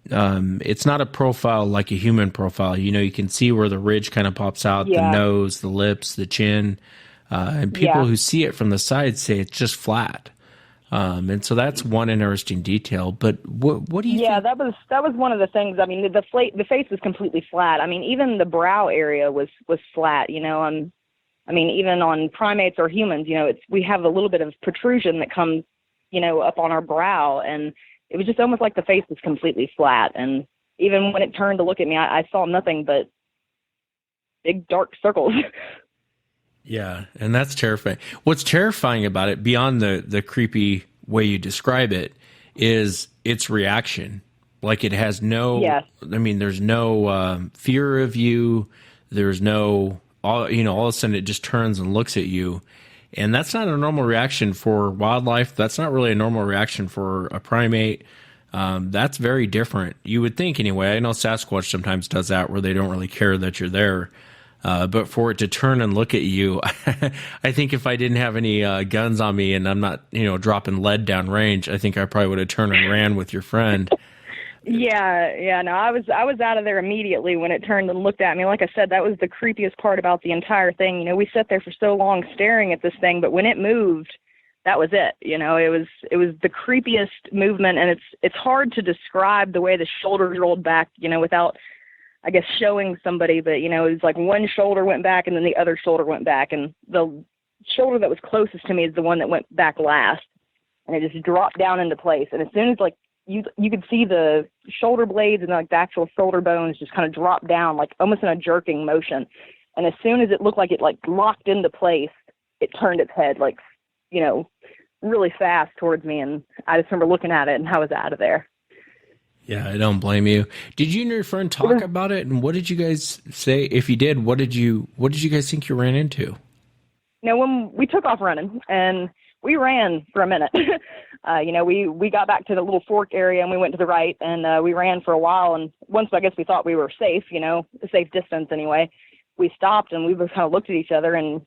it's not a profile like a human profile. You know, you can see where the ridge kind of pops out, the nose, the lips, the chin. And people who see it from the side say it's just flat. And so that's one interesting detail. But what do you think? Yeah, that was one of the things. I mean, the face was completely flat. I mean, even the brow area was flat, you know. I mean, even on primates or humans, you know, we have a little bit of protrusion that comes, you know, up on our brow, and it was just almost like the face was completely flat. And even when it turned to look at me, I saw nothing but big dark circles. Yeah, and that's terrifying. What's terrifying about it, beyond the creepy way you describe it, is its reaction. Like, it has no, I mean, there's no fear of you. There's no, all of a sudden it just turns and looks at you. And that's not a normal reaction for wildlife. That's not really a normal reaction for a primate. That's very different. You would think anyway. I know Sasquatch sometimes does that where they don't really care that you're there. But for it to turn and look at you, I think if I didn't have any guns on me and I'm not, you know, dropping lead down range, I think I probably would have turned and ran with your friend. Yeah, no, I was out of there immediately when it turned and looked at me. Like I said, that was the creepiest part about the entire thing. You know, we sat there for so long staring at this thing, but when it moved, that was it. You know, it was the creepiest movement, and it's hard to describe the way the shoulders rolled back, you know, without, I guess, showing somebody. But, you know, it was like one shoulder went back and then the other shoulder went back, and the shoulder that was closest to me is the one that went back last, and it just dropped down into place. And as soon as, like, you could see the shoulder blades and, like, the actual shoulder bones just kind of drop down, like almost in a jerking motion. And as soon as it looked like it, like, locked into place, it turned its head, like, you know, really fast towards me. And I just remember looking at it and I was out of there. Yeah, I don't blame you. Did you and your friend talk about it? And what did you guys say? If you did, what did you guys think you ran into? You know, when we took off running, and we ran for a minute. You know, we got back to the little fork area and we went to the right, and we ran for a while. And once I guess we thought we were safe, you know, a safe distance anyway, we stopped and we both kind of looked at each other and,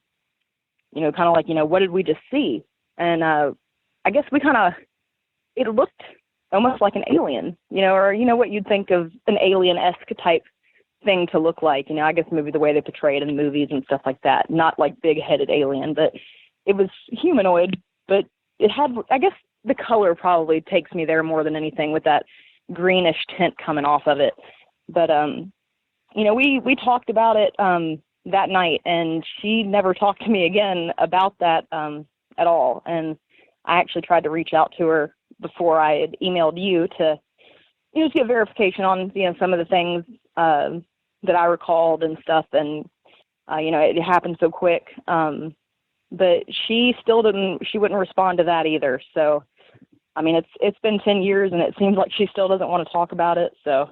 you know, kind of like, you know, what did we just see? And I guess it looked almost like an alien, you know, or, you know, what you'd think of an alien-esque type thing to look like. You know, I guess maybe the way they portray it in movies and stuff like that. Not like big-headed alien, but it was humanoid, but it had, I guess the color probably takes me there more than anything, with that greenish tint coming off of it. But, you know, we talked about it that night, and she never talked to me again about that at all. And I actually tried to reach out to her before I had emailed you to, you know, just get verification on, you know, some of the things that I recalled and stuff. And, you know, it happened so quick. But she wouldn't respond to that either. So, I mean, it's been 10 years and it seems like she still doesn't want to talk about it. So,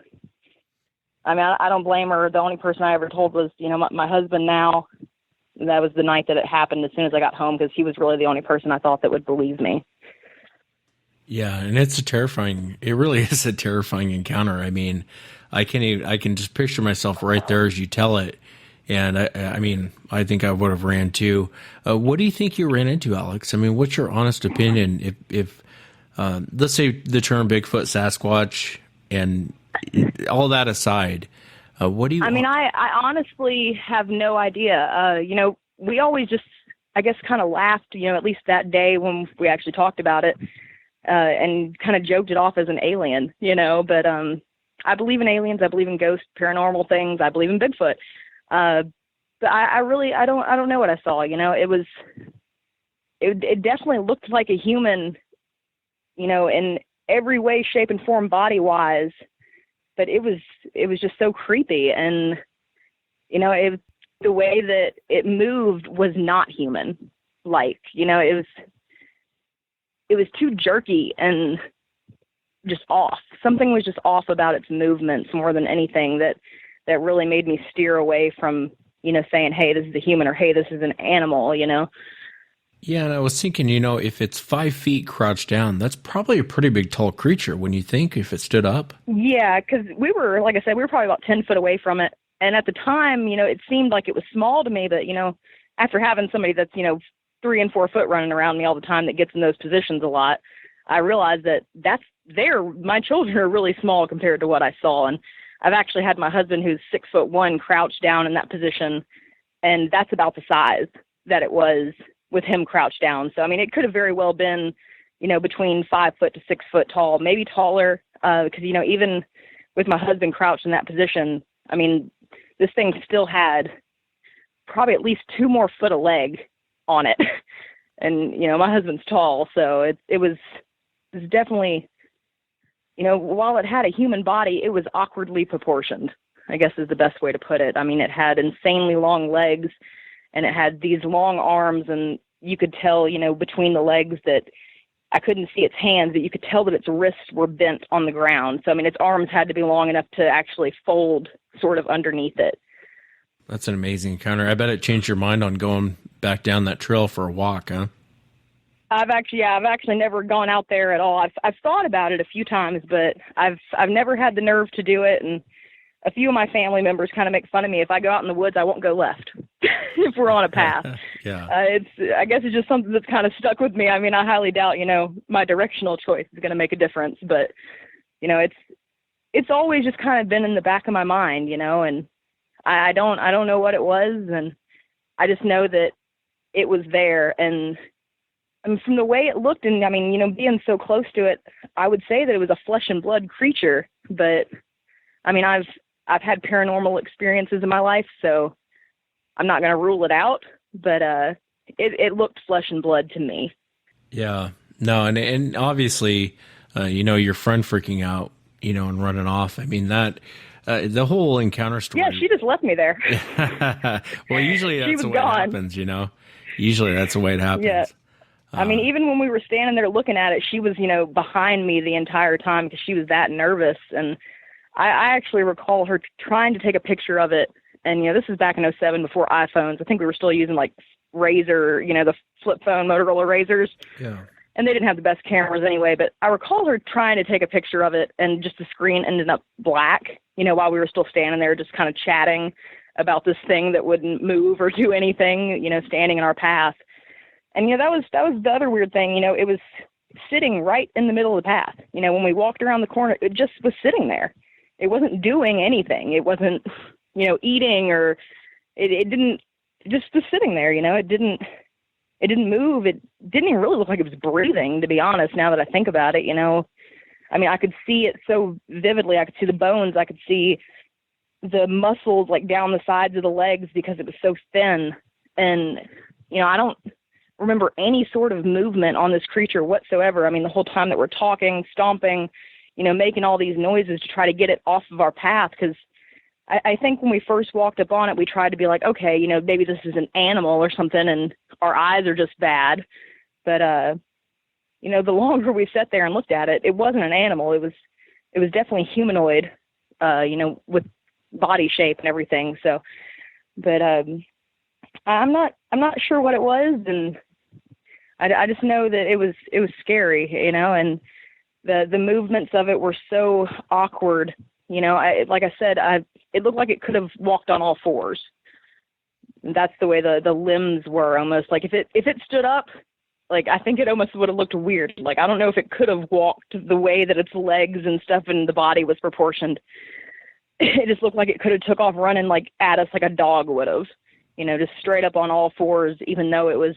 I mean, I don't blame her. The only person I ever told was, you know, my husband now. That was the night that it happened, as soon as I got home, because he was really the only person I thought that would believe me. Yeah, and it really is a terrifying encounter. I mean, I can just picture myself right there as you tell it. And I mean, I think I would have ran too. What do you think you ran into, Alex? I mean, what's your honest opinion? If let's say the term Bigfoot, Sasquatch, and all that aside, what do you? I mean, I honestly have no idea. You know, we always just, I guess, kind of laughed, you know, at least that day when we actually talked about it, and kind of joked it off as an alien, you know. But I believe in aliens. I believe in ghosts, paranormal things. I believe in Bigfoot. But I don't know what I saw. You know, it definitely looked like a human, you know, in every way, shape, and form, body wise. But it was just so creepy, and you know, the way that it moved was not human. Like, you know, it was. it was too jerky and just off. Something was just off about its movements more than anything that really made me steer away from, saying, hey, this is a human, or hey, this is an animal, Yeah, and I was thinking, if it's 5 feet crouched down, that's probably a pretty big, tall creature, when you think, if it stood up. Yeah, because we were, like I said, we were probably about 10 foot away from it. And at the time, it seemed like it was small to me, but, after having somebody that's, 3 and 4 foot running around me all the time that gets in those positions a lot, I realized that my children are really small compared to what I saw. And I've actually had my husband, who's 6'1", crouched down in that position, and that's about the size that it was with him crouched down. So, I mean, it could have very well been, between 5 foot to 6 foot tall, maybe taller, because, even with my husband crouched in that position, I mean, this thing still had probably at least 2 more foot of leg on it. And, my husband's tall, so it was definitely, while it had a human body, it was awkwardly proportioned, I guess is the best way to put it. I mean, it had insanely long legs, and it had these long arms, and you could tell, between the legs that I couldn't see its hands, but you could tell that its wrists were bent on the ground. So, I mean, its arms had to be long enough to actually fold sort of underneath it. That's an amazing encounter. I bet it changed your mind on going back down that trail for a walk, huh? I've actually never gone out there at all. I've thought about it a few times, but I've never had the nerve to do it. And a few of my family members kind of make fun of me. If I go out in the woods, I won't go left if we're on a path. Yeah. I guess it's just something that's kind of stuck with me. I mean, I highly doubt, my directional choice is going to make a difference, but it's always just kind of been in the back of my mind, and I don't know what it was. And I just know that it was there. And from the way it looked, and I mean, being so close to it, I would say that it was a flesh and blood creature, but I mean, I've had paranormal experiences in my life, so I'm not going to rule it out, but it looked flesh and blood to me. Yeah. No, and obviously, your friend freaking out, and running off. I mean, that the whole encounter story. Yeah, she just left me there. Well, usually that's the way it happens, Usually that's the way it happens. Yeah. I mean, even when we were standing there looking at it, she was, behind me the entire time because she was that nervous. And I actually recall her trying to take a picture of it. And, this is back in 2007 before iPhones. I think we were still using like Razor, the flip phone Motorola Razors. Yeah. And they didn't have the best cameras anyway. But I recall her trying to take a picture of it, and just the screen ended up black, while we were still standing there just kind of chatting about this thing that wouldn't move or do anything, standing in our path. And, that was the other weird thing, it was sitting right in the middle of the path. When we walked around the corner, it just was sitting there. It wasn't doing anything. It wasn't, eating, or it didn't, just was sitting there, it didn't move. It didn't even really look like it was breathing, to be honest, now that I think about it, I mean, I could see it so vividly. I could see the bones. I could see the muscles like down the sides of the legs because it was so thin. And, I don't remember any sort of movement on this creature whatsoever. I mean, the whole time that we're talking, stomping, making all these noises to try to get it off of our path. Because I think when we first walked up on it, we tried to be like, okay, maybe this is an animal or something, and our eyes are just bad. But, the longer we sat there and looked at it, it wasn't an animal. It was definitely humanoid, with body shape and everything. So, but I'm not sure what it was, and I just know that it was scary, and the movements of it were so awkward. Like I said, it looked like it could have walked on all fours. That's the way the limbs were, almost like if it stood up, like I think it almost would have looked weird. Like I don't know if it could have walked the way that its legs and stuff and the body was proportioned. It just looked like it could have took off running like at us like a dog would have, just straight up on all fours, even though it was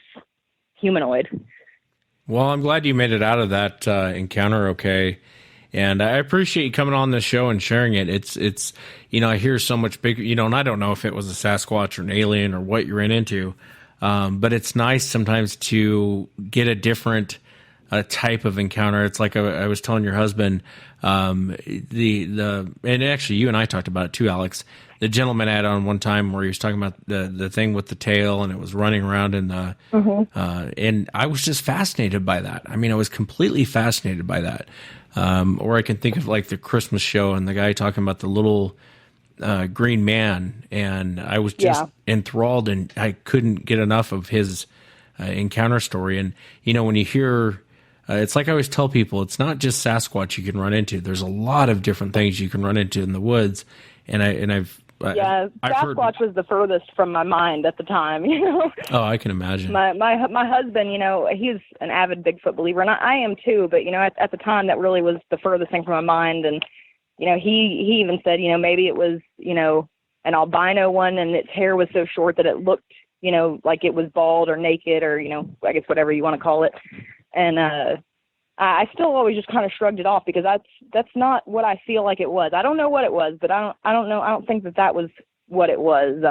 humanoid. Well, I'm glad you made it out of that encounter okay. And I appreciate you coming on the show and sharing it. It's I hear so much bigger, and I don't know if it was a Sasquatch or an alien or what you're into, but it's nice sometimes to get a different type of encounter. It's like I was telling your husband, and actually you and I talked about it too, Alex. The gentleman had on one time where he was talking about the thing with the tail and it was running around in the, and I was just fascinated by that. I mean, I was completely fascinated by that. Or I can think of like the Christmas show and the guy talking about the little green man, and I was just enthralled, and I couldn't get enough of his encounter story. And when you hear, it's like I always tell people, it's not just Sasquatch you can run into. There's a lot of different things you can run into in the woods, I've Sasquatch was the furthest from my mind at the time. Oh, I can imagine. My husband, he's an avid Bigfoot believer, and I am too. But at the time, that really was the furthest thing from my mind. And he even said, maybe it was an albino one, and its hair was so short that it looked like it was bald or naked, or I guess whatever you want to call it. And I still always just kind of shrugged it off, because that's not what I feel like it was. I don't know what it was, but I don't know. I don't think that was what it was.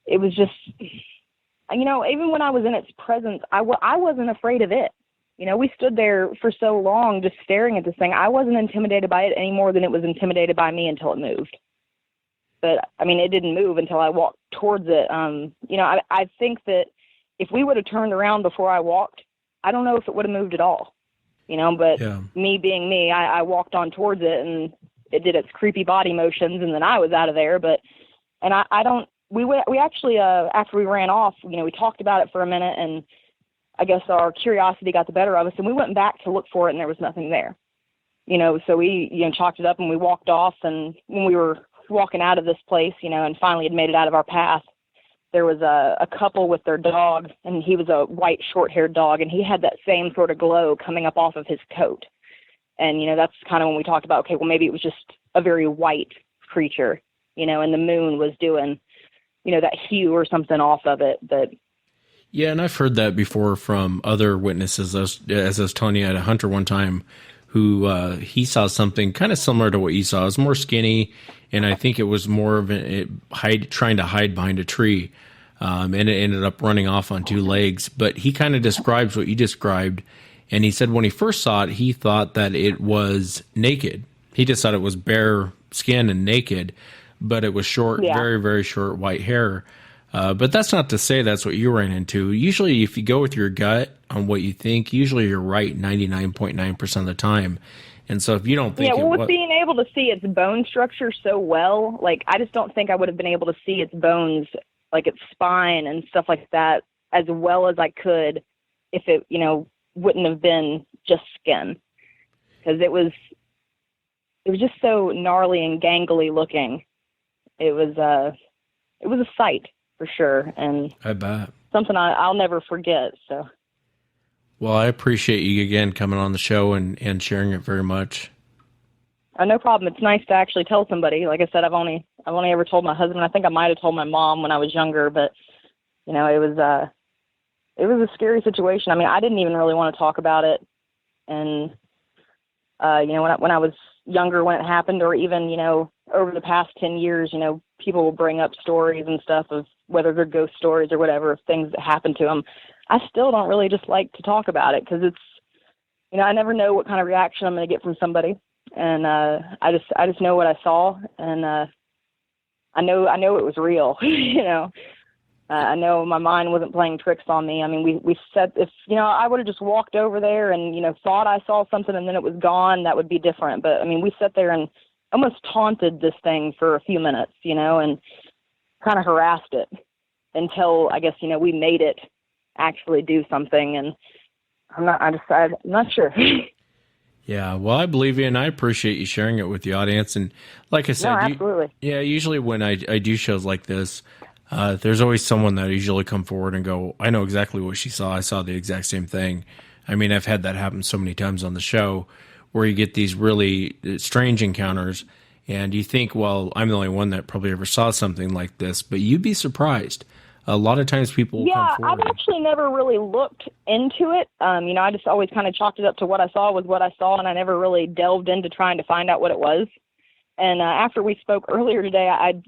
It was just, even when I was in its presence, I wasn't afraid of it. We stood there for so long just staring at this thing. I wasn't intimidated by it any more than it was intimidated by me until it moved. But it didn't move until I walked towards it. I think that if we would have turned around before I walked, I don't know if it would have moved at all. But me being me, I walked on towards it, and it did its creepy body motions, and then I was out of there. We actually, after we ran off, we talked about it for a minute, and I guess our curiosity got the better of us, and we went back to look for it, and there was nothing there. So we, chalked it up, and we walked off, and when we were walking out of this place, and finally had made it out of our path, there was a couple with their dog, and he was a white short-haired dog, and he had that same sort of glow coming up off of his coat. And, that's kind of when we talked about, okay, well, maybe it was just a very white creature, and the moon was doing, that hue or something off of it. But yeah, and I've heard that before from other witnesses. As I was telling you, I had a hunter one time who he saw something kind of similar to what you saw. It was more skinny, and I think it was more of trying to hide behind a tree. And it ended up running off on two legs. But he kind of describes what you described. And he said when he first saw it, he thought that it was naked. He just thought it was bare skin and naked, but it was short, very, very short white hair. But that's not to say that's what you ran into. Usually if you go with your gut on what you think, usually you're right 99.9% of the time. And so if you don't think with being able to see its bone structure so well, I just don't think I would have been able to see its bones, like its spine and stuff like that, as well as I could if it, wouldn't have been just skin. Because it was just so gnarly and gangly looking. It was a sight for sure, and I bet something I'll never forget. So, well, I appreciate you again coming on the show and sharing it very much. No problem. It's nice to actually tell somebody. Like I said, I've only ever told my husband. I think I might have told my mom when I was younger, but it was a scary situation. I didn't even really want to talk about it, and when I was younger when it happened, or even over the past 10 years, people will bring up stories and stuff of whether they're ghost stories or whatever, of things that happened to them. I still don't really just like to talk about it, because it's I never know what kind of reaction I'm going to get from somebody. And I just know what I saw, and I know it was real. I know my mind wasn't playing tricks on me. We said if I would have just walked over there and thought I saw something and then it was gone, that would be different. But we sat there and almost taunted this thing for a few minutes, and kind of harassed it until I guess we made it actually do something. And I'm not sure. Yeah, well, I believe you, and I appreciate you sharing it with the audience. And like I said, absolutely. Usually when I do shows like this, there's always someone that usually come forward and go, I know exactly what she saw. I saw the exact same thing. I've had that happen so many times on the show, where you get these really strange encounters, and you think, well, I'm the only one that probably ever saw something like this, but you'd be surprised. A lot of times people will come forward. I've actually never really looked into it. I just always kind of chalked it up to what I saw was what I saw, and I never really delved into trying to find out what it was. And after we spoke earlier today, I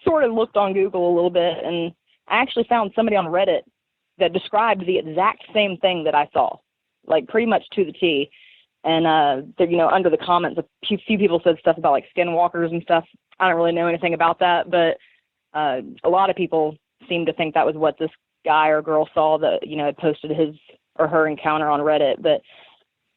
sort of looked on Google a little bit, and I actually found somebody on Reddit that described the exact same thing that I saw. like pretty much to the T. And, under the comments, a few people said stuff about like skinwalkers and stuff. I don't really know anything about that, but a lot of people seem to think that was what this guy or girl saw that, had posted his or her encounter on Reddit. But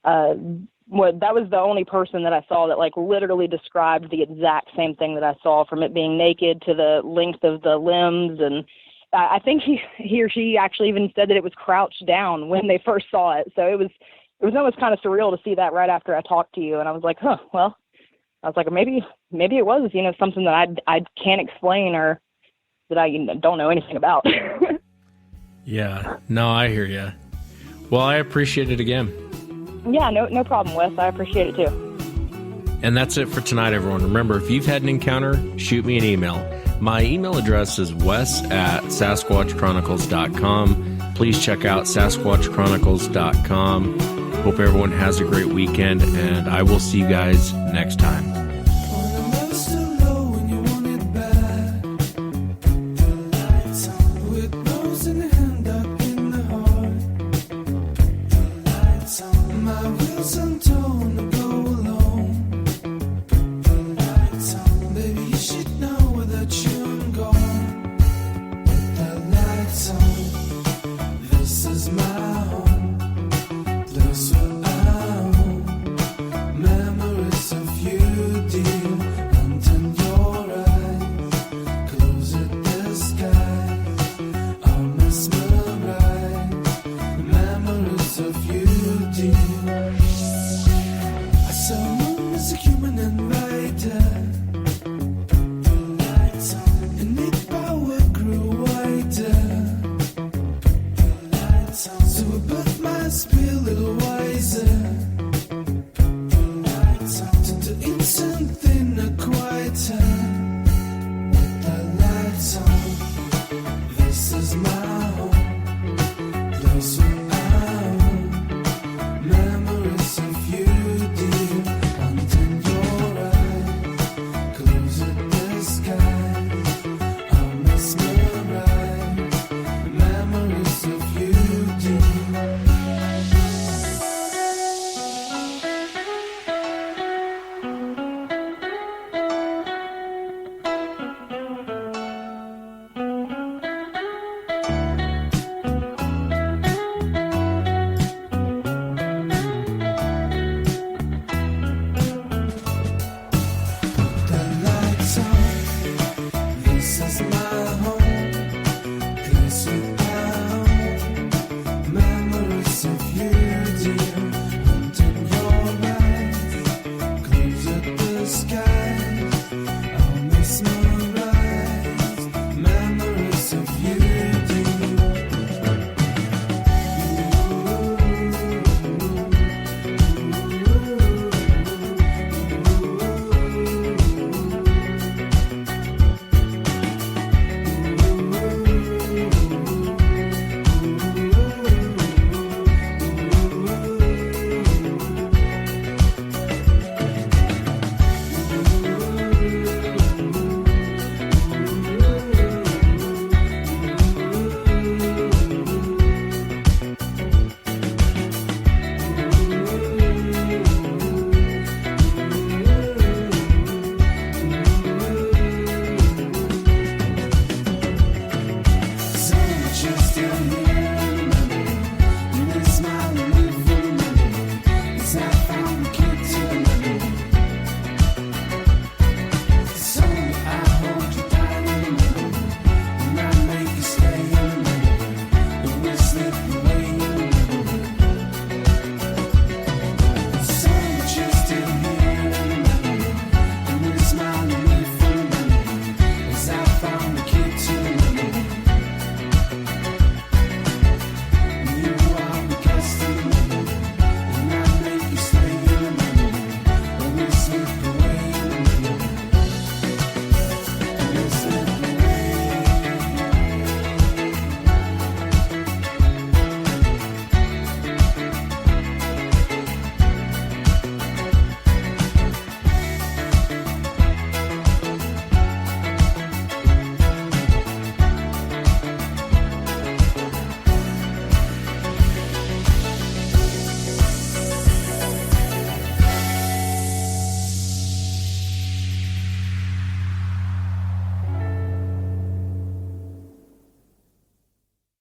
that was the only person that I saw that like literally described the exact same thing that I saw, from it being naked to the length of the limbs. And I think he or she actually even said that it was crouched down when they first saw it. So it was almost kind of surreal to see that right after I talked to you. And I was like, well, I was like, maybe it was, something that I can't explain or that I don't know anything about. Yeah, no, I hear you. Well, I appreciate it again. Yeah, no problem, Wes. I appreciate it too. And that's it for tonight, everyone. Remember, if you've had an encounter, shoot me an email. My email address is wes@sasquatchchronicles.com. Please check out sasquatchchronicles.com. Hope everyone has a great weekend, and I will see you guys next time. Smile.